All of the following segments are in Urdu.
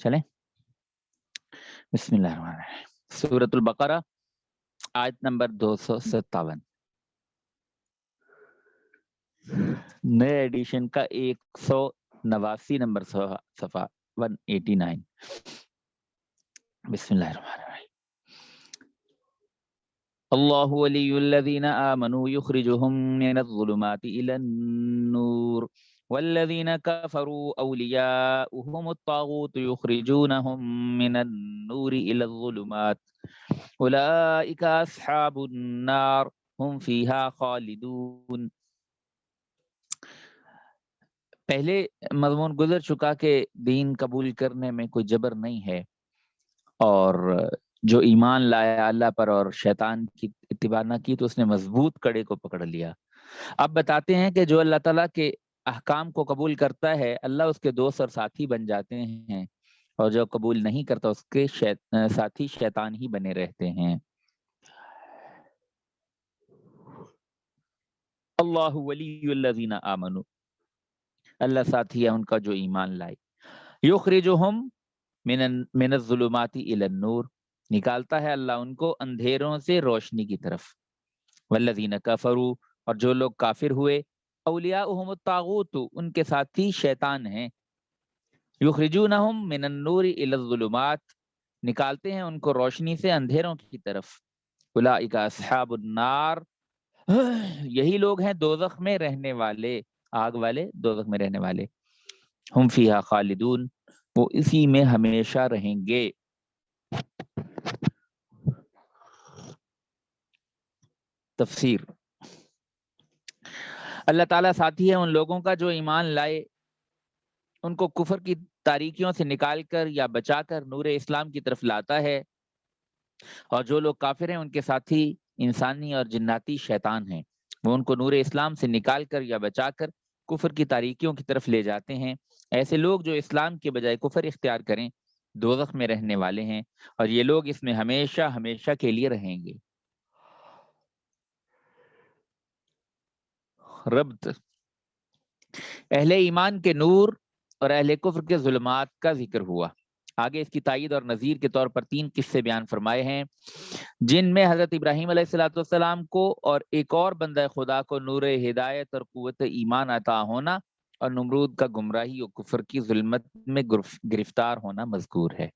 چلیں بسم اللہ الرحمن الرحیم. سورۃ البقرہ آیت نمبر 257. نئے ایڈیشن کا 189 نمبر صفحہ 189. بسم اللہ الرحمن الرحیم. اللہ ولی الذین آمنوا یخرجهم من الظلمات الى النور والذین کفروا اولیاؤهم الطاغوت یخرجونهم من النور الى الظلمات اولئک اصحاب النار هم فیہا خالدون. پہلے مضمون گزر چکا کہ دین قبول کرنے میں کوئی جبر نہیں ہے، اور جو ایمان لایا اللہ پر اور شیطان کی اتباع نہ کی تو اس نے مضبوط کڑے کو پکڑ لیا. اب بتاتے ہیں کہ جو اللہ تعالیٰ کے احکام کو قبول کرتا ہے اللہ اس کے دوست اور ساتھی بن جاتے ہیں، اور جو قبول نہیں کرتا اس کے ساتھی شیطان ہی بنے رہتے ہیں. اللہ ولی الذین آمنوا، اللہ ساتھی ہے ان کا جو ایمان لائے. یخرجہم من الظلمات الی النور، نکالتا ہے اللہ ان کو اندھیروں سے روشنی کی طرف. والذین کفروا، اور جو لوگ کافر ہوئے، اولیاؤہم الطاغوت، ان کے ساتھی شیطان ہیں. یخرجونہم من النور الی الظلمات، نکالتے ہیں ان کو روشنی سے اندھیروں کی طرف. اولئک اصحاب النار، یہی لوگ ہیں دوزخ میں رہنے والے، آگ والے، دوزخ میں رہنے والے. ہم فیہا خالدون، وہ اسی میں ہمیشہ رہیں گے. تفسیر. اللہ تعالیٰ ساتھی ہے ان لوگوں کا جو ایمان لائے، ان کو کفر کی تاریکیوں سے نکال کر یا بچا کر نور اسلام کی طرف لاتا ہے، اور جو لوگ کافر ہیں ان کے ساتھی انسانی اور جناتی شیطان ہیں، وہ ان کو نور اسلام سے نکال کر یا بچا کر کفر کی تاریکیوں کی طرف لے جاتے ہیں. ایسے لوگ جو اسلام کے بجائے کفر اختیار کریں دوزخ میں رہنے والے ہیں، اور یہ لوگ اس میں ہمیشہ ہمیشہ کے لیے رہیں گے. ربط. اہل ایمان کے نور اور اہل کفر کے ظلمات کا ذکر ہوا. آگے اس کی تائید اور نظیر کے طور پر 3 قصے بیان فرمائے ہیں، جن میں حضرت ابراہیم علیہ السلام کو اور ایک اور بندہ خدا کو نور ہدایت اور قوت ایمان عطا ہونا، اور نمرود کا گمراہی اور کفر کی ظلمت میں گرفتار ہونا مذکور ہے.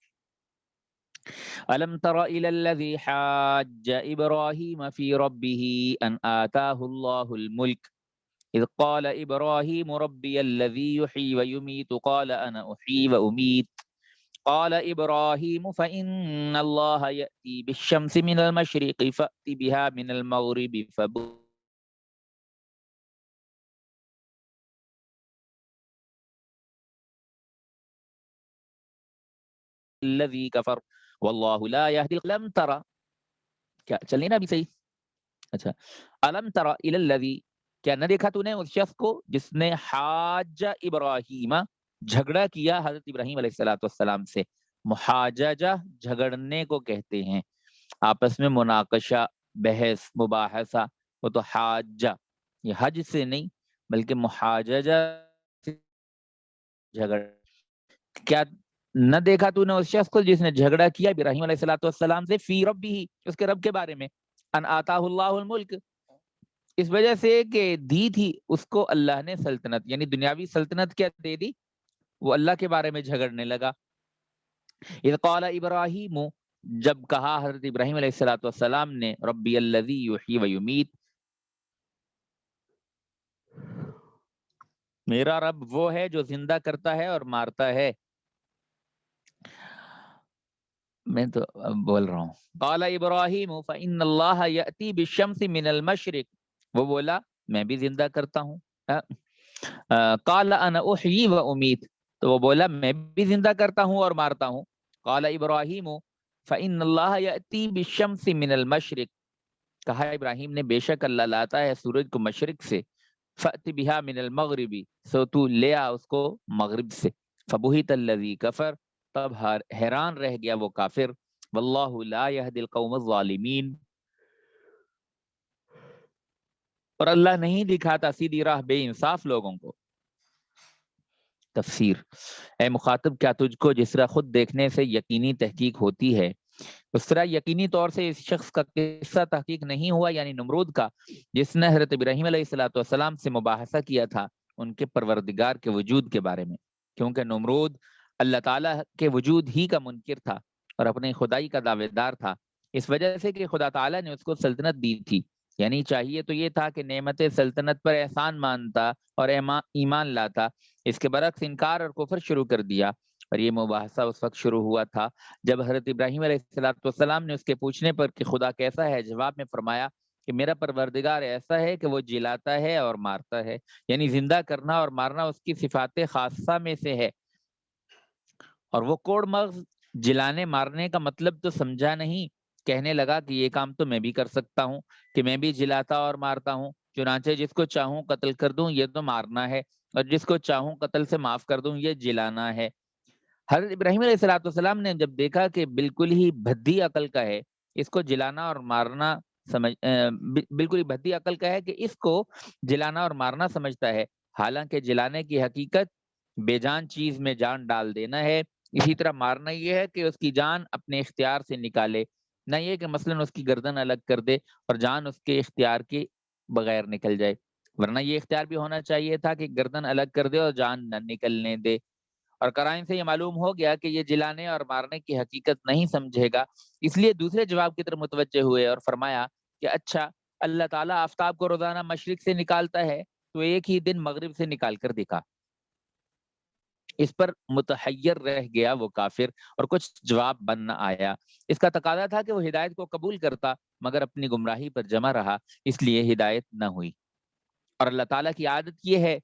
الم تر الی الذی حاج ابراہیم فی ربہ ان آتاہ اللہ الملک اذ قال ابراہیم ربی الذی یحیی ویمیت قال انا احیی وامید قال ابراہیم فإن اللہ یأتی بالشمس من المشرق فأت بها من المغرب الذی کفر واللہ لا یہدی. الم ترى، کیا چلیں نا ابھی صحیح؟ اچھا. الم تر الی الذی، کیا نہ دیکھا تو نے اس شخص کو جس نے حاج ابراہیم، جھگڑا کیا حضرت ابراہیم علیہ السلام سے. محاججہ جھگڑنے کو کہتے ہیں، آپس میں مناقشہ، بحث، مباحثہ. وہ تو حاجہ، یہ حج سے نہیں بلکہ محاججہ سے جھگڑ. کیا نہ دیکھا تو نے اس شخص کو جس نے جھگڑا کیا ابراہیم علیہ السلام سے فی ربہ، اس کے رب کے بارے میں. ان آتاہ اللہ الملک، اس وجہ سے کہ دی تھی اس کو اللہ نے سلطنت، یعنی دنیاوی سلطنت کیا دے دی، وہ اللہ کے بارے میں جھگڑنے لگا. اذ قال ابراہیم، جب کہا حضرت ابراہیم علیہ السلام نے ربی الذی یحیی ویمیت، میرا رب وہ ہے جو زندہ کرتا ہے اور مارتا ہے. میں تو بول رہا ہوں. قال ابراہیم فإن اللہ یأتی بالشمس من المشرق، وہ بولا میں بھی زندہ کرتا ہوں. قال انا احیی و امیت، تو وہ بولا میں بھی زندہ کرتا ہوں اور مارتا ہوں. قال ابراہیم فإن اللہ یأتی بالشمس من المشرق، کہا ابراہیم نے بے شک اللہ لاتا ہے سورج کو مشرق سے. فأت بها من المغرب، سو تو لے آ اس کو مغرب سے. فبہت الذی کفر، تب حیران رہ گیا وہ کافر. واللہ لا یہدی القوم الظالمین، اور اللہ نہیں دکھاتا سیدھی راہ بے انصاف لوگوں کو. تفسیر: اے مخاطب، کیا تجھ کو جس طرح خود دیکھنے سے یقینی تحقیق ہوتی ہے اس طرح یقینی طور سے اس شخص کا قصہ تحقیق نہیں ہوا، یعنی نمرود کا، جس نے حضرت ابراہیم علیہ السلام سے مباحثہ کیا تھا ان کے پروردگار کے وجود کے بارے میں، کیونکہ نمرود اللہ تعالیٰ کے وجود ہی کا منکر تھا اور اپنے خدائی کا دعوے دار تھا، اس وجہ سے کہ خدا تعالیٰ نے اس کو سلطنت دی تھی، یعنی چاہیے تو یہ تھا کہ نعمت سلطنت پر احسان مانتا اور ایمان لاتا، اس کے برعکس انکار اور کفر شروع کر دیا۔ اور یہ مباحثہ اس وقت شروع ہوا تھا جب حضرت ابراہیم علیہ السلام نے اس کے پوچھنے پر کہ خدا کیسا ہے جواب میں فرمایا کہ میرا پروردگار ایسا ہے کہ وہ جلاتا ہے اور مارتا ہے، یعنی زندہ کرنا اور مارنا اس کی صفات خاصہ میں سے ہے۔ اور وہ کوڑ مغز جلانے مارنے کا مطلب تو سمجھا نہیں، کہنے لگا کہ یہ کام تو میں بھی کر سکتا ہوں کہ میں بھی جلاتا اور مارتا ہوں، چنانچہ جس کو چاہوں قتل کر دوں یہ تو مارنا ہے، اور جس کو چاہوں قتل سے معاف کر دوں یہ جلانا ہے۔ حضرت ابراہیم علیہ السلام نے جب دیکھا کہ بالکل ہی بھدی عقل کا ہے اس کو جلانا اور مارنا بالکل ہی بھدی عقل کا ہے کہ اس کو جلانا اور مارنا سمجھتا ہے، حالانکہ جلانے کی حقیقت بے جان چیز میں جان ڈال دینا ہے، اسی طرح مارنا یہ ہے کہ اس کی جان اپنے اختیار سے نکالے، نہ یہ کہ مثلا اس کی گردن الگ کر دے اور جان اس کے اختیار کے بغیر نکل جائے، ورنہ یہ اختیار بھی ہونا چاہیے تھا کہ گردن الگ کر دے اور جان نہ نکلنے دے۔ اور قرائن سے یہ معلوم ہو گیا کہ یہ جلانے اور مارنے کی حقیقت نہیں سمجھے گا، اس لیے دوسرے جواب کی طرف متوجہ ہوئے اور فرمایا کہ اچھا، اللہ تعالیٰ آفتاب کو روزانہ مشرق سے نکالتا ہے تو ایک ہی دن مغرب سے نکال کر دکھا۔ اس پر متحیر رہ گیا وہ کافر اور کچھ جواب بن نہ آیا۔ اس کا تقاضا تھا کہ وہ ہدایت کو قبول کرتا مگر اپنی گمراہی پر جمع رہا، اس لیے ہدایت نہ ہوئی۔ اور اللہ تعالیٰ کی عادت یہ ہے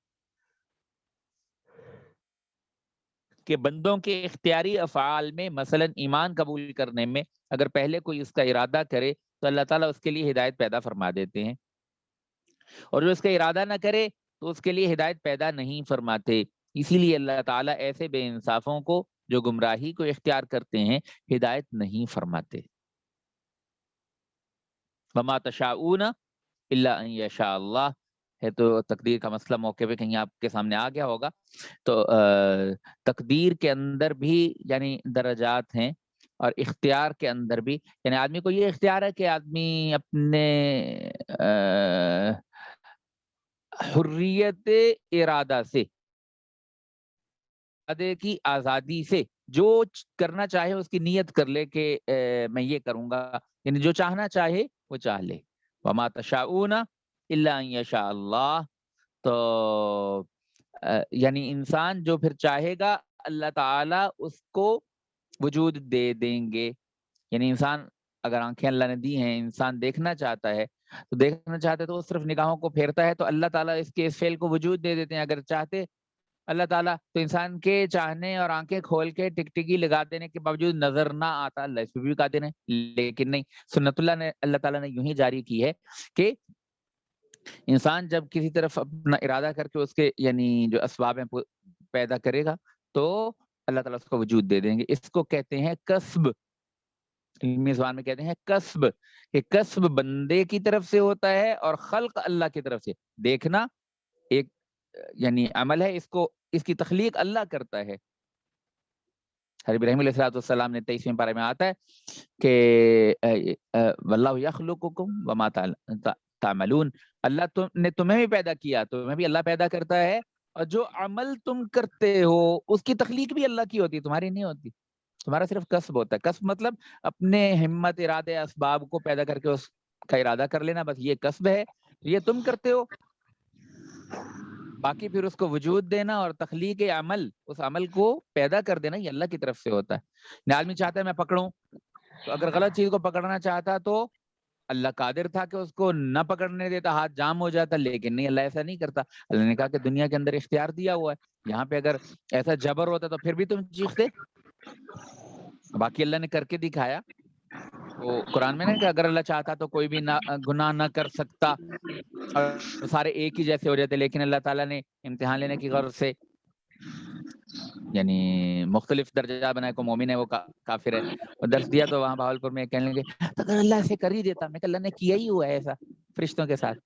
کہ بندوں کے اختیاری افعال میں مثلا ایمان قبول کرنے میں اگر پہلے کوئی اس کا ارادہ کرے تو اللہ تعالیٰ اس کے لیے ہدایت پیدا فرما دیتے ہیں، اور جو اس کا ارادہ نہ کرے تو اس کے لیے ہدایت پیدا نہیں فرماتے، اسی لیے اللہ تعالیٰ ایسے بے انصافوں کو جو گمراہی کو اختیار کرتے ہیں ہدایت نہیں فرماتے۔ وما تشاؤون الا ان یشاء اللہ ہے، تو تقدیر کا مسئلہ موقع پہ کہیں آپ کے سامنے آ گیا ہوگا، تو تقدیر کے اندر بھی یعنی درجات ہیں اور اختیار کے اندر بھی، یعنی آدمی کو یہ اختیار ہے کہ آدمی اپنے حریت ارادہ سے، ارادے کی آزادی سے جو کرنا چاہے اس کی نیت کر لے کہ میں یہ کروں گا، یعنی جو چاہنا چاہے وہ چاہ لے۔ وما تشاؤون الا ان یشاء اللہ، تو یعنی انسان جو پھر چاہے گا اللہ تعالیٰ اس کو وجود دے دیں گے، یعنی انسان اگر آنکھیں اللہ نے دی ہیں، انسان دیکھنا چاہتا ہے تو دیکھنا چاہتے تو وہ صرف نگاہوں کو پھیرتا ہے تو اللہ تعالیٰ اس کے اس فعل کو وجود دے دیتے ہیں، اگر چاہتے اللہ تعالیٰ تو انسان کے چاہنے اور آنکھیں کھول کے ٹکٹکی لگا دینے کے باوجود نظر نہ آتا، اللہ اس پہ بھی قادر ہے، لیکن نہیں، سنت اللہ تعالیٰ نے یوں ہی جاری کی ہے کہ انسان جب کسی طرف اپنا ارادہ کر کے اس کے یعنی جو اسباب ہیں پیدا کرے گا تو اللہ تعالیٰ اس کو وجود دے دیں گے۔ اس کو کہتے ہیں کسب، علمی زبان میں کہتے ہیں کسب، کہ کسب بندے کی طرف سے ہوتا ہے اور خلق اللہ کی طرف سے۔ دیکھنا ایک یعنی عمل ہے، اس کی تخلیق اللہ کرتا ہے۔ حضرت ابراہیم علیہ السلام نے 23ویں پارے میں آتا ہے کہ واللہ یخلقکم وما تعملون، اللہ نے تمہیں بھی پیدا کیا، تمہیں بھی اللہ پیدا کرتا ہے، اور جو عمل تم کرتے ہو اس کی تخلیق بھی اللہ کی ہوتی ہے، تمہاری نہیں ہوتی، تمہارا صرف کسب ہوتا ہے۔ کسب مطلب اپنے ہمت ارادے اسباب کو پیدا کر کے اس کا ارادہ کر لینا، بس یہ کسب ہے، یہ تم کرتے ہو، باقی پھر اس کو وجود دینا اور تخلیق عمل، اس عمل کو پیدا کر دینا، یہ اللہ کی طرف سے ہوتا ہے۔ آدمی چاہتا ہے میں پکڑوں، تو اگر غلط چیز کو پکڑنا چاہتا تو اللہ قادر تھا کہ اس کو نہ پکڑنے دیتا، ہاتھ جام ہو جاتا، لیکن نہیں، اللہ ایسا نہیں کرتا۔ اللہ نے کہا کہ دنیا کے اندر اختیار دیا ہوا ہے، یہاں پہ اگر ایسا جبر ہوتا تو پھر بھی تم چیختے، باقی اللہ نے کر کے دکھایا۔ وہ قرآن میں نا کہ اگر اللہ چاہتا تو کوئی بھی گناہ نہ کر سکتا اور سارے ایک ہی جیسے ہو جاتے، لیکن اللہ تعالیٰ نے امتحان لینے کی غرض سے یعنی مختلف درجات بنائے، کو مومن ہے وہ کافر ہے۔ وہ درس دیا تو وہاں بہاولپور میں کہنے لگے تو اگر اللہ ایسے کر ہی دیتا، میں کہ اللہ نے کیا ہی ہوا ہے ایسا فرشتوں کے ساتھ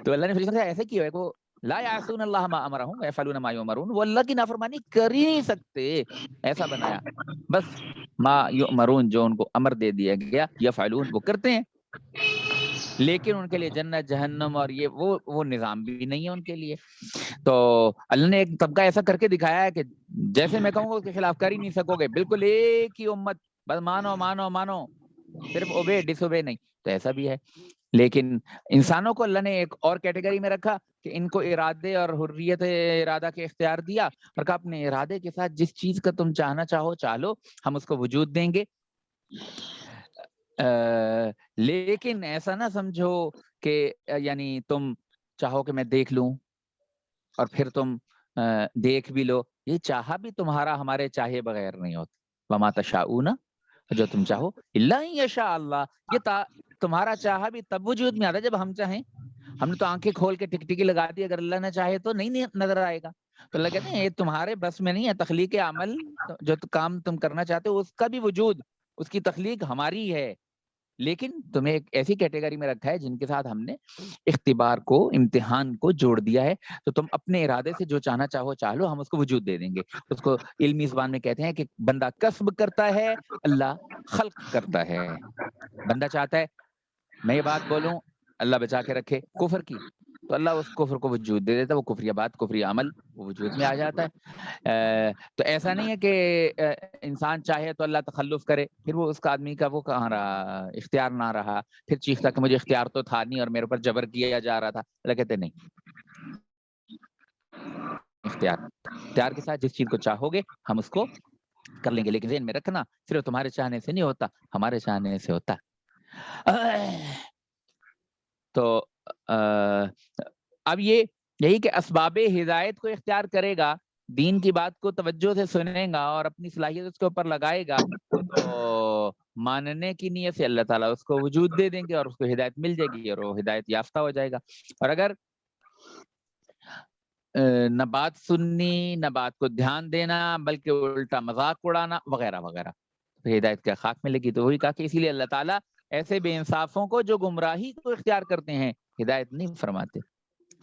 تو اللہ نے فرشتوں سے ایسے کیا ہے، وہ لا یعصون اللہ ما امرہم ویفعلون ما یؤمرون، وہ اللہ کی نافرمانی کر ہی نہیں سکتے، ایسا بنایا، بس ما یؤمرون جو ان کو امر دے دیا گیا، یفعلون وہ کرتے ہیں، لیکن ان کے لیے جنت جہنم اور یہ وہ نظام بھی نہیں ہے ان کے لیے۔ تو اللہ نے ایک طبقہ ایسا کر کے دکھایا ہے کہ جیسے میں کہوں گا اس کے خلاف کر ہی نہیں سکو گے، بالکل ایک ہی امت، بس مانو مانو مانو، صرف اوبے ڈس اوبے نہیں، تو ایسا بھی ہے۔ لیکن انسانوں کو اللہ نے ایک اور کیٹیگری میں رکھا کہ ان کو ارادے اور حریت ارادہ کے اختیار دیا، اور کہا اپنے ارادے کے ساتھ جس چیز کا تم چاہنا چاہو چاہو، ہم اس کو وجود دیں گے، لیکن ایسا نہ سمجھو کہ یعنی تم چاہو کہ میں دیکھ لوں اور پھر تم دیکھ بھی لو، یہ چاہا بھی تمہارا ہمارے چاہے بغیر نہیں ہوتا، وما تشاؤون، جو تم چاہو الا ان یشاء اللہ، یہ تمہارا چاہا بھی تب وجود میں آتا ہے جب ہم چاہیں۔ ہم نے تو آنکھیں کھول کے ٹک ٹکی لگا دی، اگر اللہ نہ چاہے تو نہیں نظر آئے گا۔ تو اللہ کہتے ہیں یہ تمہارے بس میں نہیں ہے، تخلیق عمل جو کام تم کرنا چاہتے ہو اس کا بھی وجود، اس کی تخلیق ہماری ہے، لیکن تمہیں ایک ایسی کیٹیگری میں رکھا ہے جن کے ساتھ ہم نے اختبار کو، امتحان کو جوڑ دیا ہے، تو تم اپنے ارادے سے جو چاہنا چاہو چاہ لو، ہم اس کو وجود دے دیں گے۔ اس کو علمی زبان میں کہتے ہیں کہ بندہ کسب کرتا ہے، اللہ خلق کرتا ہے۔ بندہ چاہتا ہے میں یہ بات بولوں، اللہ بچا کے رکھے کفر کی، تو اللہ اس کفر کو وجود دے دیتا ہے، وہ کفری بات، کفری عمل وہ وجود میں آ جاتا ہے۔ تو ایسا نہیں ہے کہ انسان چاہے تو اللہ تخلف کرے، پھر وہ اس کا آدمی کا وہ کہاں رہا، اختیار نہ رہا، پھر چیختا کہ مجھے اختیار تو تھا نہیں اور میرے اوپر جبر کیا جا رہا تھا۔ اللہ کہتے نہیں، اختیار کے ساتھ جس چیز کو چاہو گے ہم اس کو کر لیں گے، لیکن ذہن میں رکھنا صرف تمہارے چاہنے سے نہیں ہوتا، ہمارے چاہنے سے ہوتا۔ تو اب یہی کہ اسباب ہدایت کو اختیار کرے گا، دین کی بات کو توجہ سے سنے گا اور اپنی صلاحیت اس کے اوپر لگائے گا، تو ماننے کی نیت سے اللہ تعالیٰ اس کو وجود دے دیں گے اور اس کو ہدایت مل جائے گی اور وہ ہدایت یافتہ ہو جائے گا۔ اور اگر نہ بات سننی، نہ بات کو دھیان دینا، بلکہ الٹا مذاق اڑانا وغیرہ وغیرہ، تو ہدایت کیا خاک میں لگی۔ تو وہی کہا کہ اسی لیے اللہ تعالیٰ ایسے بے انصافوں کو جو گمراہی کو اختیار کرتے ہیں ہدایت نہیں فرماتے۔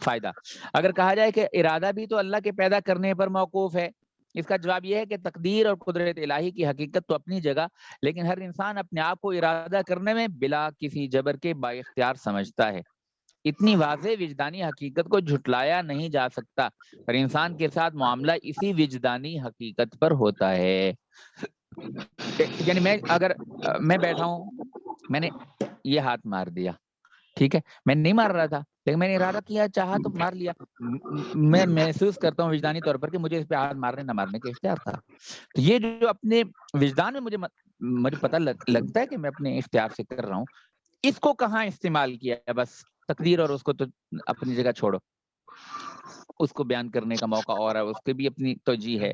فائدہ اگر کہا جائے کہ ارادہ بھی تو اللہ کے پیدا کرنے پر موقوف ہے، اس کا جواب یہ ہے کہ تقدیر اور قدرت الہی کی حقیقت تو اپنی جگہ، لیکن ہر انسان اپنے آپ کو ارادہ کرنے میں بلا کسی جبر کے با اختیار سمجھتا ہے۔ اتنی واضح وجدانی حقیقت کو جھٹلایا نہیں جا سکتا، پر انسان کے ساتھ معاملہ اسی وجدانی حقیقت پر ہوتا ہے۔ یعنی اگر میں بیٹھا ہوں، میں نے یہ ہاتھ مار دیا، ٹھیک ہے، میں نہیں مار رہا تھا لیکن میں نے ارادہ کیا، چاہا تو مار لیا، میں محسوس کرتا ہوں وجدانی طور پر کہ مجھے اس پہ ہاتھ مارنے نہ مارنے کے اختیار تھا۔ تو یہ جو اپنے وجدان میں مجھے پتہ لگتا ہے کہ میں اپنے اختیار سے کر رہا ہوں، اس کو کہاں استعمال کیا ہے؟ بس تقدیر اور اس کو تو اپنی جگہ چھوڑو، اس کو بیان کرنے کا موقع اور ہے، اس کے بھی اپنی توجیہ ہے،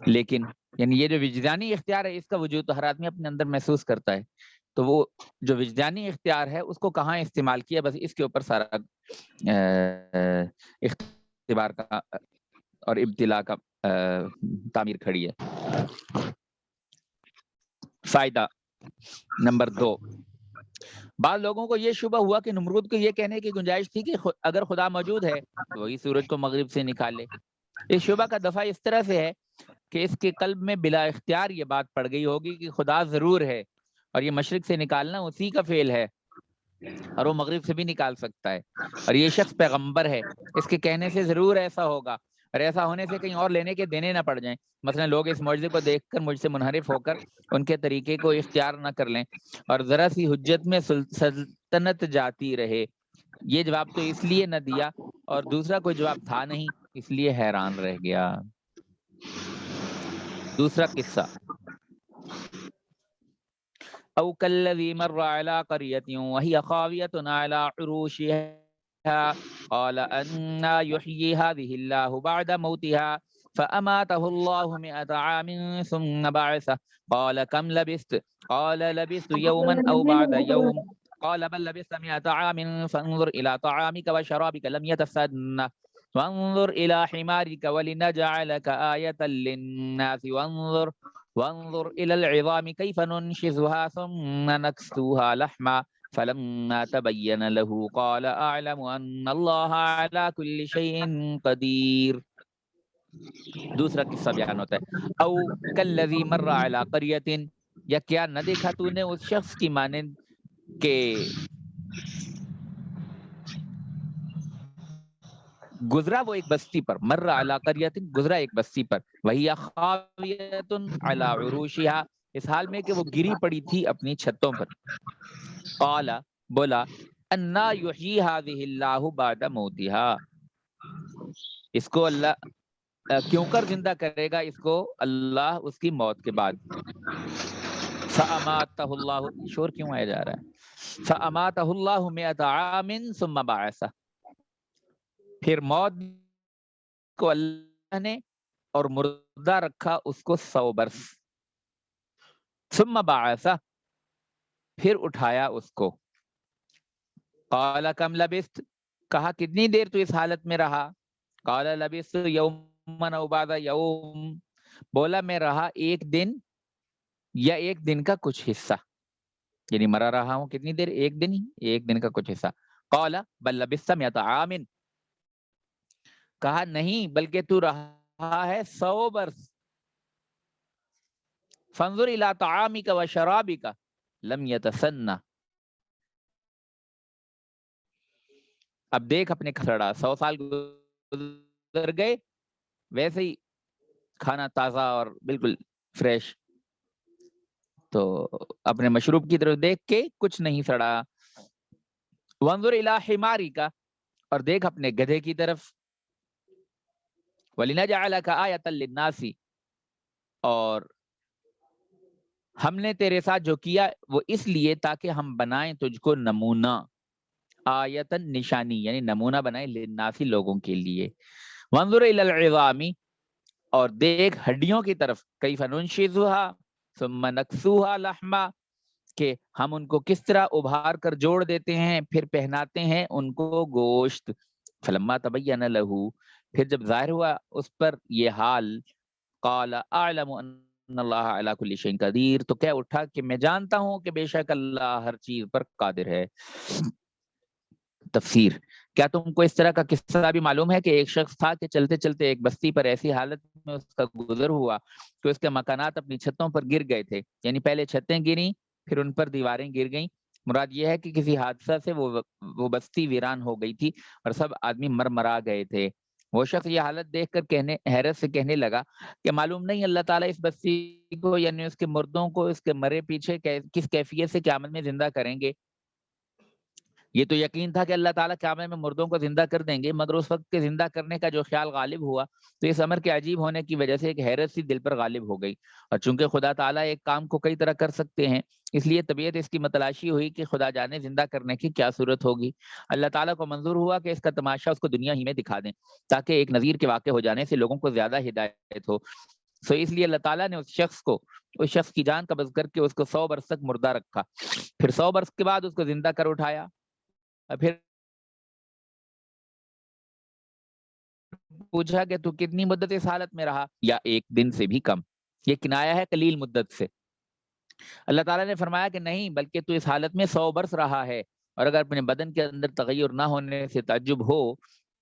لیکن یعنی یہ جو وجدانی اختیار ہے اس کا وجود تو ہر آدمی اپنے اندر محسوس کرتا ہے، تو وہ جو وجدانی اختیار ہے اس کو کہاں استعمال کیا، بس اس کے اوپر سارا اختبار کا اور ابتلا کا تعمیر کھڑی ہے۔ فائدہ نمبر 2، بعض لوگوں کو یہ شبہ ہوا کہ نمرود کو یہ کہنے کی گنجائش تھی کہ اگر خدا موجود ہے تو وہی سورج کو مغرب سے نکالے۔ اس شبہ کا دفعہ اس طرح سے ہے کہ اس کے قلب میں بلا اختیار یہ بات پڑ گئی ہوگی کہ خدا ضرور ہے اور یہ مشرق سے نکالنا اسی کا فعل ہے اور وہ مغرب سے بھی نکال سکتا ہے، اور یہ شخص پیغمبر ہے، اس کے کہنے سے ضرور ایسا ہوگا، اور ایسا ہونے سے کہیں اور لینے کے دینے نہ پڑ جائیں، مثلا لوگ اس معجزے کو دیکھ کر مجھ سے منحرف ہو کر ان کے طریقے کو اختیار نہ کر لیں اور ذرا سی حجت میں سلطنت جاتی رہے۔ یہ جواب تو اس لیے نہ دیا اور دوسرا کوئی جواب تھا نہیں، اس لیے حیران رہ گیا۔ دوسرا قصہ، او کالذی مر علی قریۃ وہی خاویۃ علی عروشها قال انا یحیی هذه اللہ بعد موتها فاماته اللہ 100 عام ثم بعثه قال كم لبثت قال لبثت یوما او بعد یوم قال بل لبثت 100 عام فانظر الى طعامك وشرابك لم يتسنه وانظر الى حمارك ولنجعلك آية للناس وانظر إلى العظام كيف ننشزها ثم نكسوها لحما فلما تبين له قال اعلم ان اللہ علی کل شیء قدیر۔ دوسرا قصہ بیان ہوتا ہے، او کالذی مر علی قریۃ، یا کیا نہ دیکھا تو نے اس شخص کی مانند کہ گزرا وہ ایک بستی پر، مر علی قریۃ گزرا ایک بستی پر، وہی خاویۃ علی عروشها، اس حال میں کہ وہ گری پڑی تھی اپنی چھتوں پر۔ قال بولا، انا یحیی هذه اللہ بعد موتها، اس کو اللہ کیوں کر زندہ کرے گا اس کو اللہ اس کی موت کے بعد۔ فاماتہ اللہ، شور کیوں آیا جا رہا ہے، فاماتہ اللہ مئۃ عام ثم بعثہ، پھر موت کو اللہ نے اور مردہ رکھا اس کو 100 برس، ثم بعثہ، پھر اٹھایا اس کو۔ قال کم لبثت، کہا کتنی دیر تو اس حالت میں رہا، قال لبثت یوما او بعض یوم، بولا میں رہا ایک دن یا ایک دن کا کچھ حصہ، یعنی مرا رہا ہوں کتنی دیر، ایک دن ہی، ایک دن کا کچھ حصہ۔ قال بل لبثت مئۃ عام، کہا نہیں بلکہ تو رہا ہے 100 برس۔ فانظر الی طعامک و شرابک لم یتسنہ، اب دیکھ اپنے کھسڑا، 100 سال گزر گئے ویسے ہی کھانا تازہ اور بالکل فریش، تو اپنے مشروب کی طرف دیکھ کے کچھ نہیں سڑا۔ وانظر الی حمارک، اور دیکھ اپنے گدھے کی طرف، وَلِنَجْعَلَكَ آیَةً لِلنَّاسِ، اور ہم نے تیرے ساتھ جو کیا وہ اس لیے تاکہ ہم بنائیں تجھ کو نمونہ، آیتن نشانی یعنی نمونہ بنائیں، للناسی لوگوں کے لیے۔ وانظر الی العظام، اور دیکھ ہڈیوں کی طرف، کیف ننشزها ثم نکسوها لحما، کہ ہم ان کو کس طرح ابھار کر جوڑ دیتے ہیں پھر پہناتے ہیں ان کو گوشت۔ فلما تبین له، پھر جب ظاہر ہوا اس پر یہ حال، قال اعلم ان اللہ علی کل شیء قدیر، تو کہہ اٹھا کہ میں جانتا ہوں کہ بے شک اللہ ہر چیز پر قادر ہے۔ تفسیر، کیا تم کو اس طرح کا قصہ بھی معلوم ہے کہ ایک شخص تھا کہ چلتے چلتے ایک بستی پر ایسی حالت میں اس کا گزر ہوا کہ اس کے مکانات اپنی چھتوں پر گر گئے تھے، یعنی پہلے چھتیں گریں پھر ان پر دیواریں گر گئیں، مراد یہ ہے کہ کسی حادثہ سے وہ بستی ویران ہو گئی تھی اور سب آدمی مرمرا گئے تھے۔ وہ شخص یہ حالت دیکھ کر حیرت سے کہنے لگا کہ معلوم نہیں اللہ تعالیٰ اس بستی کو یعنی اس کے مردوں کو اس کے مرے پیچھے کس کیفیت سے قیامت میں زندہ کریں گے۔ یہ تو یقین تھا کہ اللہ تعالیٰ قیامت میں مردوں کو زندہ کر دیں گے، مگر اس وقت کے زندہ کرنے کا جو خیال غالب ہوا تو اس امر کے عجیب ہونے کی وجہ سے ایک حیرت سی دل پر غالب ہو گئی، اور چونکہ خدا تعالیٰ ایک کام کو کئی طرح کر سکتے ہیں اس لیے طبیعت اس کی متلاشی ہوئی کہ خدا جانے زندہ کرنے کی کیا صورت ہوگی۔ اللہ تعالیٰ کو منظور ہوا کہ اس کا تماشا اس کو دنیا ہی میں دکھا دیں تاکہ ایک نذیر کے واقع ہو جانے سے لوگوں کو زیادہ ہدایت ہو، سو اس لیے اللہ تعالیٰ نے اس شخص کی جان قبض کر کے اس کو 100 برس تک مردہ رکھا، پھر 100 برس کے بعد اس کو زندہ کر اٹھایا، پھر پوچھا کہ تو کتنی مدت اس حالت میں رہا، یا ایک دن سے بھی کم، یہ کنایا ہے قلیل مدت سے۔ اللہ تعالیٰ نے فرمایا کہ نہیں بلکہ تو اس حالت میں 100 برس رہا ہے، اور اگر اپنے بدن کے اندر تغیر نہ ہونے سے تعجب ہو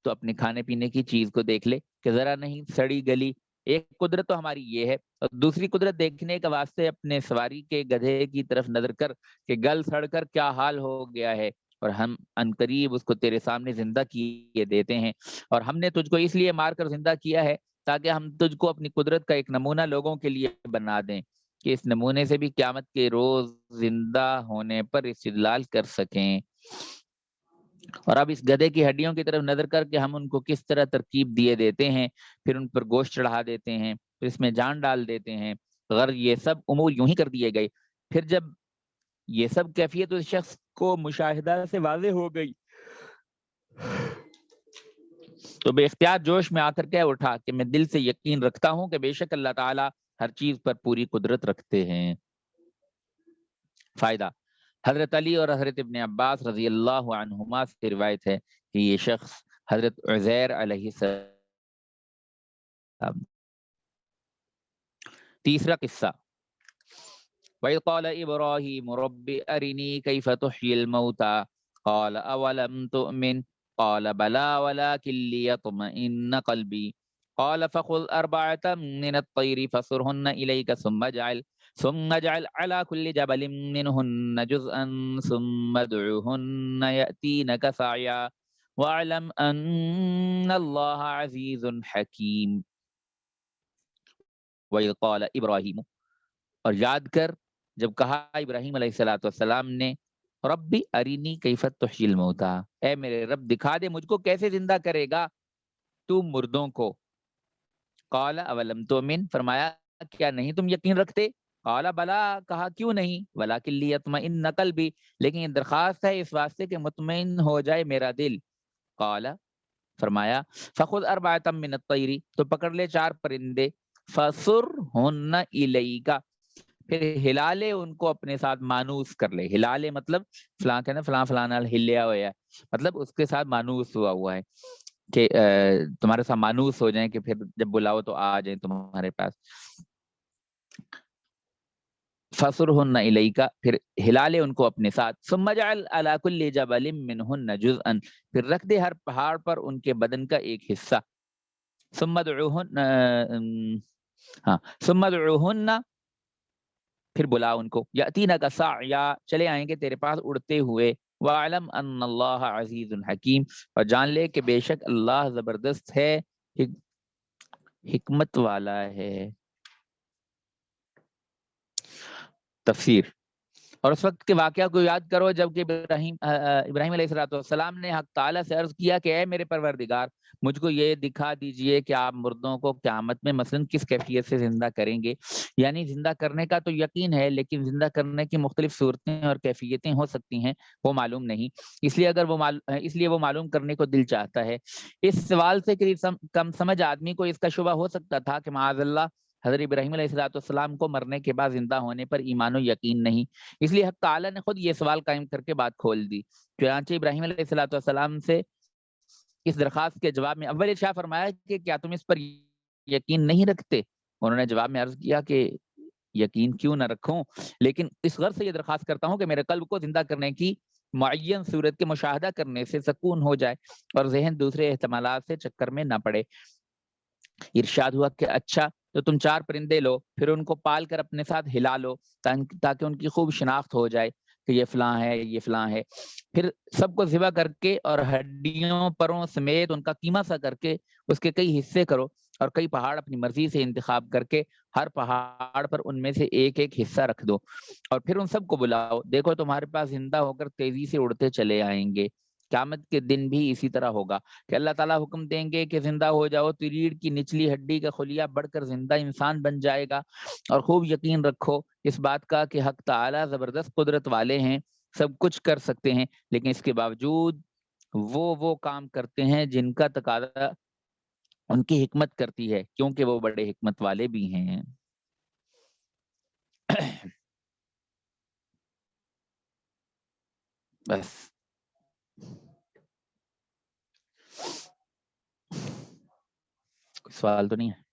تو اپنے کھانے پینے کی چیز کو دیکھ لے کہ ذرا نہیں سڑی گلی، ایک قدرت تو ہماری یہ ہے، اور دوسری قدرت دیکھنے کا واسطے اپنے سواری کے گدھے کی طرف نظر کر کہ گل سڑ کر کیا حال ہو گیا ہے، اور ہم عنقریب اس کو تیرے سامنے زندہ کیے دیتے ہیں، اور ہم نے تجھ کو اس لیے مار کر زندہ کیا ہے تاکہ ہم تجھ کو اپنی قدرت کا ایک نمونہ لوگوں کے لیے بنا دیں کہ اس نمونے سے بھی قیامت کے روز زندہ ہونے پر استدلال کر سکیں۔ اور اب اس گدھے کی ہڈیوں کی طرف نظر کر کے ہم ان کو کس طرح ترکیب دیے دیتے ہیں، پھر ان پر گوشت چڑھا دیتے ہیں، پھر اس میں جان ڈال دیتے ہیں، غرض یہ سب امور یوں ہی کر دیے گئے۔ پھر جب یہ سب کیفیت اس شخص کو مشاہدہ سے واضح ہو گئی تو بے اختیار جوش میں آ کر کہہ اٹھا کہ میں دل سے یقین رکھتا ہوں کہ بے شک اللہ تعالیٰ ہر چیز پر پوری قدرت رکھتے ہیں۔ فائدہ، حضرت علی اور حضرت ابن عباس رضی اللہ عنہما سے روایت ہے کہ یہ شخص حضرت عزیر علیہ السلام۔ تیسرا قصہ، وَإِذْ قَالَ إِبْرَاهِيمُ رَبِّ أَرِنِي كَيْفَ تُحْيِي الْمَوْتَى قَالَ أَوَلَمْ تُؤْمِنْ قَالَ بَلَى وَلَكِنْ لِيَطْمَئِنَّ قَلْبِي قَالَ فَخُذْ أَرْبَعَةً مِّنَ الطَّيْرِ فَصُرْهُنَّ إِلَيْكَ ثُمَّ اجْعَلْ عَلَى كُلِّ جَبَلٍ مِّنْهُنَّ جُزْءًا ثُمَّ ادْعُهُنَّ يَأْتِينَكَ سَعْيًا وَاعْلَمْ أَنَّ اللَّهَ عَزِيزٌ حَكِيمٌ وَإِذْ قَالَ إِبْرَاهِيمُ، اور یاد کر جب کہا ابراہیم علیہ الصلوۃ والسلام نے ربی ارینی کیف تحیی الموتیٰ، اے میرے رب دکھا دے مجھ کو کیسے زندہ کرے گا تو مردوں کو۔ قال اولم تؤمن، فرمایا کیا نہیں تم یقین رکھتے؟ قال بلا، کہا کیوں نہیں، ولکن لیطمئن قلبی، لیکن یہ درخواست ہے اس واسطے کہ مطمئن ہو جائے میرا دل۔ قال، فرمایا فخذ اربعۃ من الطیر، تو پکڑ لے 4 پرندے، فصرہن الیک، پھر ہلا لے ان کو اپنے ساتھ، مانوس کر لے۔ ہلا لے مطلب فلاں کہنا فلاں فلاں نال ہلیا ہوا ہے، مطلب اس کے ساتھ مانوس ہوا ہے کہ تمہارے ساتھ مانوس ہو جائیں کہ پھر جب بلاؤ تو آ جائیں تمہارے پاس۔ فصرہن الیک، پھر ہلا لے ان کو اپنے ساتھ۔ ثم اجعل علی کل جبل منہن جزءا، پھر رکھ دے ہر پہاڑ پر ان کے بدن کا ایک حصہ۔ ثم ادعوہن، ثم ادعوہن، پھر بلا ان کو، یاتینک سعیا، چلے آئیں گے تیرے پاس اڑتے ہوئے۔ وَاعْلَمْ أَنَّ اللَّهَ عَزِيزٌ حَكِيمٌ، اور جان لے کہ بے شک اللہ زبردست ہے، حکمت والا ہے۔ تفسیر، اور اس وقت کے واقعہ کو یاد کرو جب کہ ابراہیم علیہ السلام نے حق تعالیٰ سے عرض کیا کہ اے میرے پروردگار مجھ کو یہ دکھا دیجئے کہ آپ مردوں کو قیامت میں مثلا کس کیفیت سے زندہ کریں گے۔ یعنی زندہ کرنے کا تو یقین ہے، لیکن زندہ کرنے کی مختلف صورتیں اور کیفیتیں ہو سکتی ہیں، وہ معلوم نہیں، اس لیے وہ معلوم کرنے کو دل چاہتا ہے۔ اس سوال سے کم سمجھ آدمی کو اس کا شبہ ہو سکتا تھا کہ معاذ اللہ حضرت ابراہیم علیہ السلام کو مرنے کے بعد زندہ ہونے پر ایمان و یقین نہیں، اس لیے حق تعالیٰ نے خود یہ سوال قائم کر کے بات کھول دی۔ چنانچہ ابراہیم علیہ السلام سے اس درخواست کے جواب میں اول ارشاد فرمایا کہ کیا تم اس پر یقین نہیں رکھتے؟ انہوں نے جواب میں عرض کیا کہ یقین کیوں نہ رکھوں، لیکن اس غرض سے یہ درخواست کرتا ہوں کہ میرے قلب کو زندہ کرنے کی معین صورت کے مشاہدہ کرنے سے سکون ہو جائے اور ذہن دوسرے احتمالات سے چکر میں نہ پڑے۔ ارشاد ہوا کہ اچھا تو تم 4 پرندے لو، پھر ان کو پال کر اپنے ساتھ ہلا لو تاکہ ان کی خوب شناخت ہو جائے کہ یہ فلاں ہے یہ فلاں ہے۔ پھر سب کو ذبح کر کے اور ہڈیوں پروں سمیت ان کا قیمہ سا کر کے اس کے کئی حصے کرو، اور کئی پہاڑ اپنی مرضی سے انتخاب کر کے ہر پہاڑ پر ان میں سے ایک ایک حصہ رکھ دو، اور پھر ان سب کو بلاؤ، دیکھو تمہارے پاس زندہ ہو کر تیزی سے اڑتے چلے آئیں گے۔ قیامت کے دن بھی اسی طرح ہوگا کہ اللہ تعالیٰ حکم دیں گے کہ زندہ ہو جاؤ، تو ریڑھ کی نچلی ہڈی کا خلیہ بڑھ کر زندہ انسان بن جائے گا۔ اور خوب یقین رکھو اس بات کا کہ حق تعالیٰ زبردست قدرت والے ہیں، سب کچھ کر سکتے ہیں، لیکن اس کے باوجود وہ کام کرتے ہیں جن کا تقاضا ان کی حکمت کرتی ہے، کیونکہ وہ بڑے حکمت والے بھی ہیں۔ بس کوئی سوال تو نہیں ہے؟